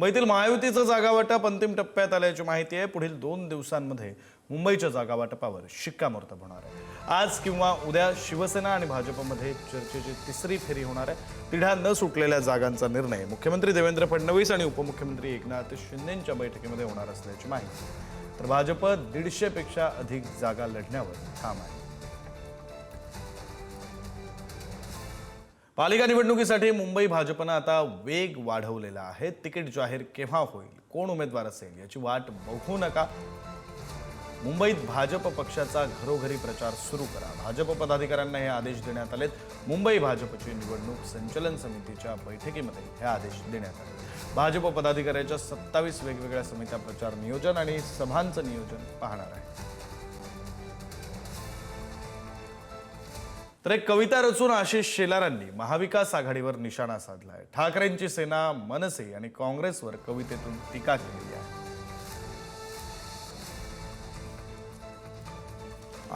मुंबईतील महायुतीचं जागावाटप अंतिम टप्प्यात आल्याची माहिती आहे। पुढील 2 दिवसांमध्ये मुंबईच्या जागावाटपावर शिक्कामोर्तब होणार आहे। आज किंवा उद्या शिवसेना आणि भाजपमध्ये चर्चेची तिसरी फेरी होणार आहे। तिढा न सुटलेल्या जागांचा निर्णय मुख्यमंत्री देवेंद्र फडणवीस आणि उपमुख्यमंत्री एकनाथ शिंदेंच्या बैठकीमध्ये होणार असल्याची माहिती। तर भाजप 150 पेक्षा अधिक जागा लढण्यावर ठाम आहे। पालिका निवडणुकीसाठी मुंबई भाजपने आता वेग वाढवलेला आहे। तिकीट जाहीर केव्हा होईल, कोण उमेदवार असेल याची वाट बघू नका। मुंबईत भाजप पक्षाचा घरोघरी प्रचार सुरू करा। भाजप पदाधिकाऱ्यांना हे आदेश देण्यात आलेत। मुंबई भाजपची निवडणूक संचालन समितीच्या बैठकीमध्ये हे आदेश देण्यात आले। भाजप पदाधिकाऱ्यांच्या 27 वेगवेगळ्या समित्या प्रचार नियोजन आणि सभांचं नियोजन पाहणार आहेत। तर एक कविता रचून आशिष शेलारांनी महाविकास आघाडीवर निशाणा साधलाय। ठाकरेंची सेना मनसे आणि काँग्रेसवर कवितेतून टीका केली आहे।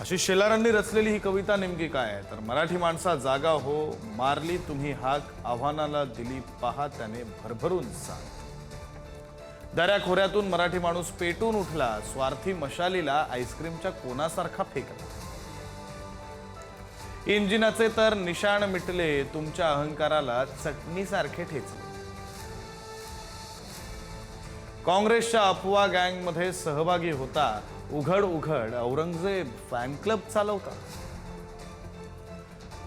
आशिष शेलारांनी रचलेली ही कविता नेमकी काय आहे, तर मराठी माणसा जागा हो, मारली तुम्ही हाक, आव्हानाला दिली पहा त्याने भरभरून साथ। दऱ्याखोऱ्यातून मराठी माणूस पेटून उठला, स्वार्थी मशालीला आईस्क्रीमच्या कोणासारखा फेकला। इंजिनाचे तर निशाण मिटले, तुमच्या अहंकाराला चटणीसारखे ठेचले। काँग्रेसच्या अफवा गँगमध्ये सहभागी होता, उघड उघड औरंगजेब फॅन क्लब चालवता।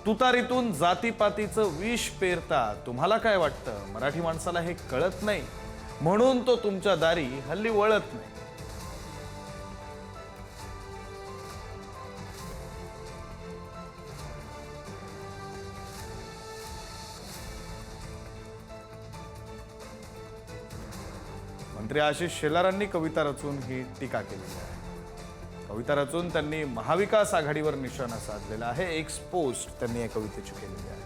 तुतारीतून जातीपातीचं विष पेरता, तुम्हाला काय वाटतं मराठी माणसाला हे कळत नाही, म्हणून तो तुमच्या दारी हल्ली वळत नाही। मंत्री आशिष शेलारांनी कविता रचून ही टीका केलेली आहे। कविता रचून त्यांनी महाविकास आघाडीवर निशाणा साधलेला आहे। एक्स पोस्ट त्यांनी या कवितेची केलेली आहे।